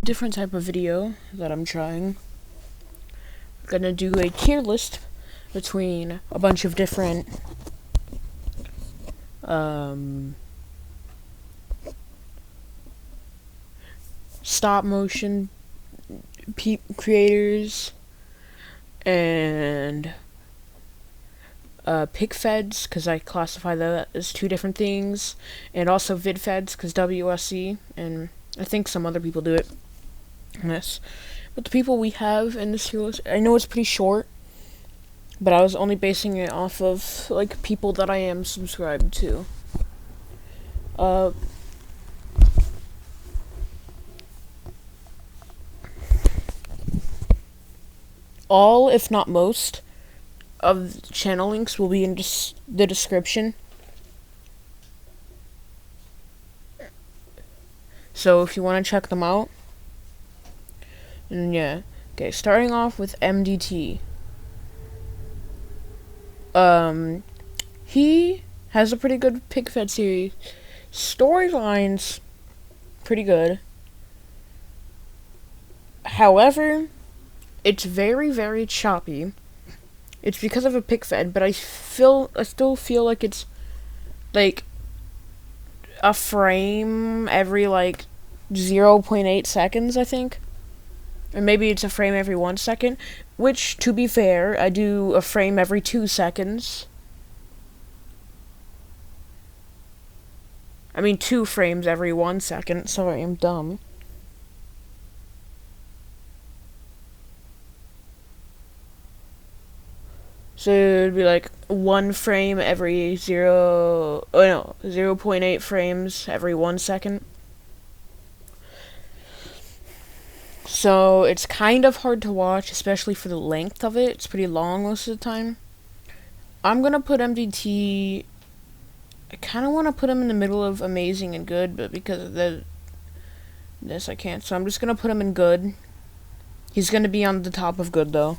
different type of video that I'm trying. I'm gonna do a tier list between a bunch of different stop motion creators and pic-feds, because I classify that as two different things, and also vid-feds, because WSC, and I think some other people do it. Yes. But the people we have in this tier list, I know it's pretty short, but I was only basing it off of, like, people that I am subscribed to. All, if not most, of the channel links will be in the description. So if you want to check them out. And yeah. Okay, starting off with MDT. He has a pretty good pic-fed series. Storylines, pretty good. However, it's very, very choppy. It's because of a pic-fed, but I still feel like it's like a frame every like 0.8 seconds, I think. Or maybe it's a frame every 1 second, which, to be fair, I do a frame every 2 seconds. I mean 2 frames every 1 second. Sorry, I'm dumb. So it'd be like 1 frame every 0.8 frames every 1 second. So it's kind of hard to watch, especially for the length of it. It's pretty long most of the time. I'm gonna put MDT. I kind of want to put him in the middle of amazing and good, but because of this I can't. So I'm just gonna put him in good. He's gonna be on the top of good though.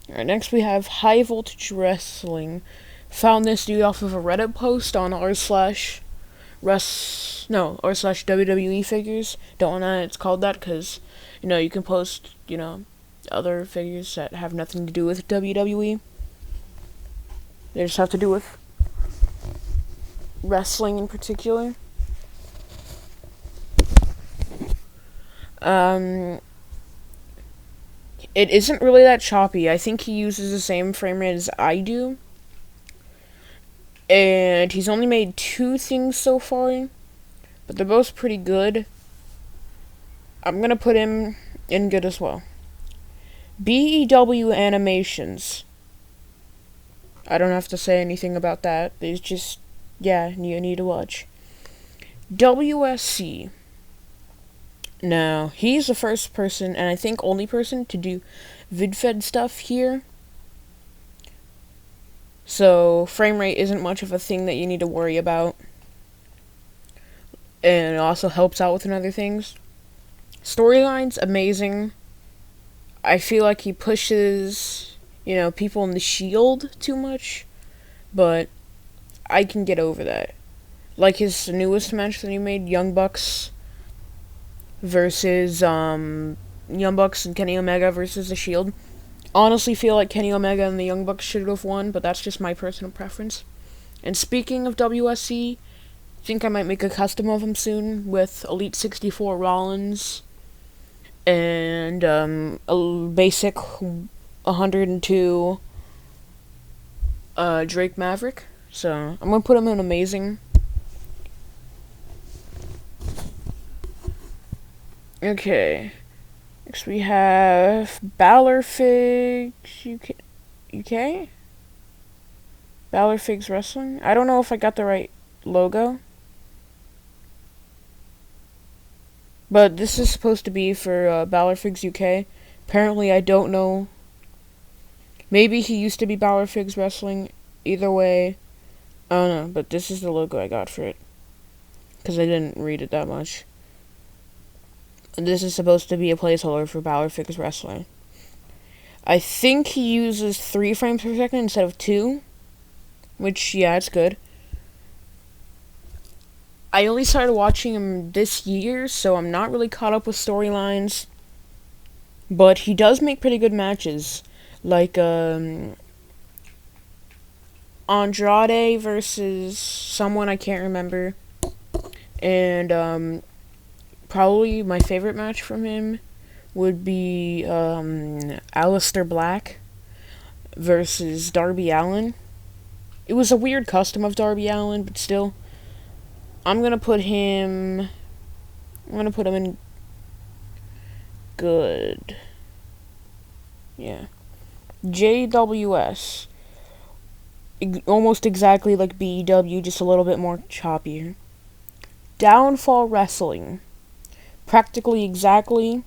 Alright, next we have High Voltage Wrestling. Found this dude off of a Reddit post on r/WWE figures. Don't know it's called that because, you can post, other figures that have nothing to do with WWE. They just have to do with wrestling in particular. It isn't really that choppy. I think he uses the same frame rate as I do. And he's only made 2 things so far, but they're both pretty good. I'm gonna put him in good as well. BEW Animations. I don't have to say anything about that. It's just, yeah, you need to watch. WSC. Now, he's the first person, and I think only person, to do vid-fed stuff here. So, frame rate isn't much of a thing that you need to worry about. And it also helps out with other things. Storylines, amazing. I feel like he pushes, people in the Shield too much. But I can get over that. Like his newest match that he made, Young Bucks versus Young Bucks and Kenny Omega versus the Shield. Honestly feel like Kenny Omega and the Young Bucks should have won, but that's just my personal preference. And speaking of WSC, I think I might make a custom of him soon with Elite 64 Rollins and a basic 102 Drake Maverick. So I'm gonna put him in amazing. Okay. Next we have Balor Figs UK? Balor Figs Wrestling? I don't know if I got the right logo. But this is supposed to be for Balor Figs UK. Apparently I don't know. Maybe he used to be Balor Figs Wrestling. Either way, I don't know. But this is the logo I got for it. Because I didn't read it that much. This is supposed to be a placeholder for Balor Figs Wrestling. I think he uses 3 frames per second instead of 2. Which, yeah, it's good. I only started watching him this year, so I'm not really caught up with storylines. But he does make pretty good matches. Like, Andrade versus someone I can't remember. And, probably my favorite match from him would be, Aleister Black versus Darby Allin. It was a weird custom of Darby Allin, but still. I'm gonna put him in good. Yeah. JWS. Almost exactly like BEW, just a little bit more choppier. Downfall Wrestling. Practically exactly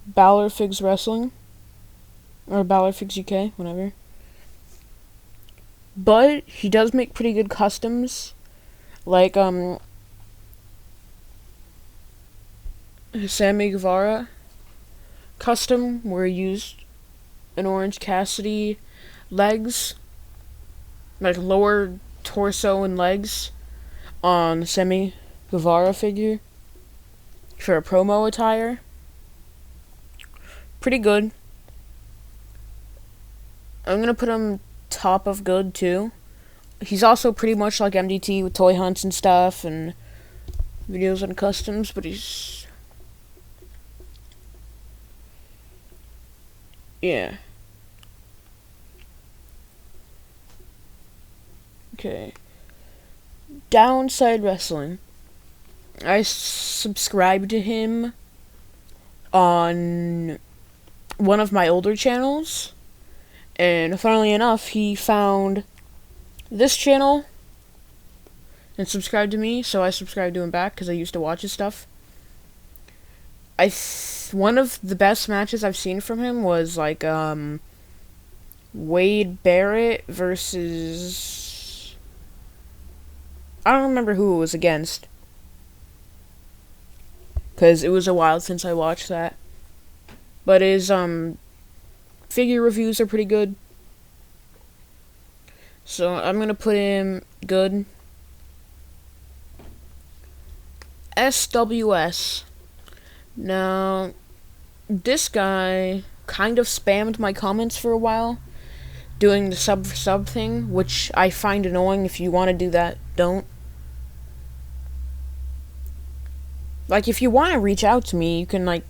Balor Figs Wrestling. Or Balor Figs UK, whatever. But he does make pretty good customs. Like, Sammy Guevara custom, where he used an Orange Cassidy legs, like lower torso and legs, on Sammy Guevara figure for a promo attire. Pretty good. I'm gonna put him top of good too. He's also pretty much like MDT with toy hunts and stuff and videos on customs, but he's... yeah. Okay. Downside Wrestling. I subscribed to him on one of my older channels, and funnily enough, he found this channel and subscribed to me, so I subscribed to him back because I used to watch his stuff. One of the best matches I've seen from him was like Wade Barrett versus, I don't remember who it was against, because it was a while since I watched that. But his figure reviews are pretty good, so I'm gonna put him good. SWS. Now, this guy kind of spammed my comments for a while, doing the sub for sub thing, which I find annoying. If you want to do that, don't. Like, if you want to reach out to me, you can, like,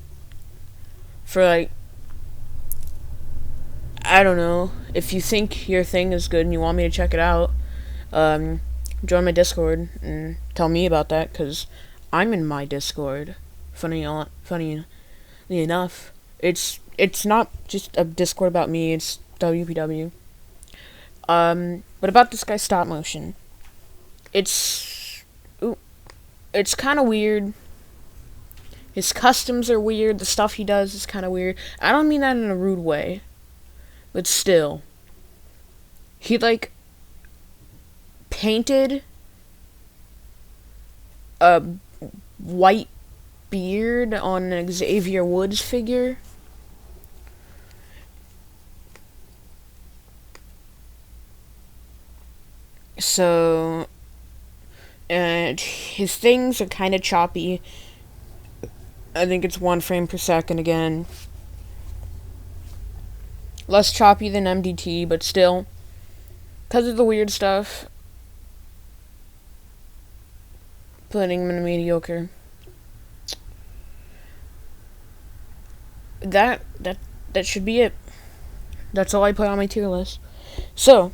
for, like, I don't know, if you think your thing is good and you want me to check it out, join my Discord and tell me about that, because I'm in my Discord. Funny enough, it's not just a Discord about me, it's WPW. But about this guy's stop motion, it's kind of weird. His customs are weird, the stuff he does is kind of weird. I don't mean that in a rude way, but still. He, like, painted a white beard on an Xavier Woods figure. So, and his things are kind of choppy. I think it's 1 frame per second again. Less choppy than MDT, but still, because of the weird stuff, putting him in a mediocre. That should be it. That's all I put on my tier list. So,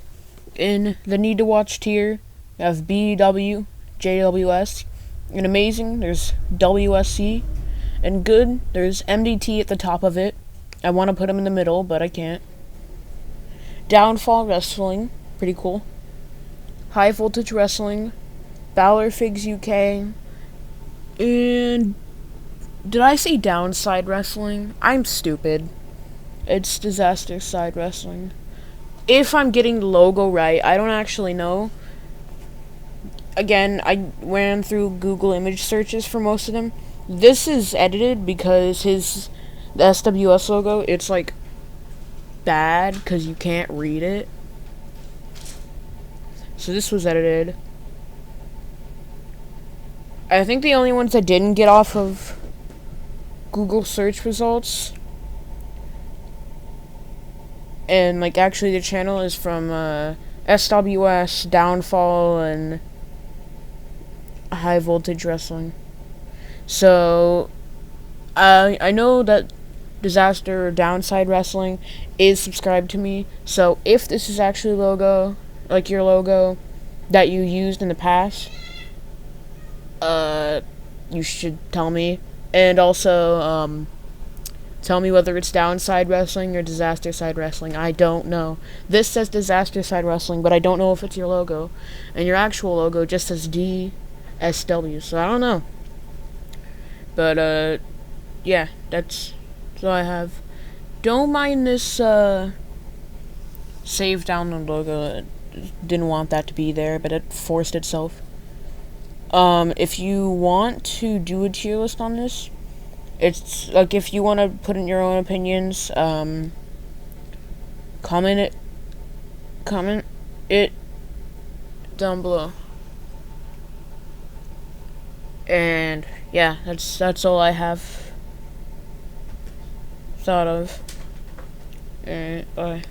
in the need to watch tier, you have BW, JWS, and amazing, there's WSC, and good, there's MDT at the top of it. I want to put him in the middle, but I can't. Downfall Wrestling, pretty cool. High Voltage Wrestling, Balor Figs UK, and did I say Downside Wrestling? I'm stupid. It's Disaster Side Wrestling. If I'm getting the logo right, I don't actually know. Again, I ran through Google image searches for most of them. This is edited because the SWS logo, it's like bad because you can't read it. So this was edited. I think the only ones that didn't get off of Google search results, and like actually the channel is from SWS, Downfall, and High Voltage Wrestling. So I know that Disaster or Downside Wrestling is subscribed to me. So if this is actually logo, like your logo that you used in the past, you should tell me. And also, tell me whether it's Downside Wrestling or Disaster Side Wrestling. I don't know. This says Disaster Side Wrestling, but I don't know if it's your logo. And your actual logo just says DSW, so I don't know. But, yeah, that's all I have. Don't mind this, save download logo. Didn't want that to be there, but it forced itself. If you want to do a tier list on this, it's like if you want to put in your own opinions, comment it down below. And yeah, that's all I have thought of. Alright, bye.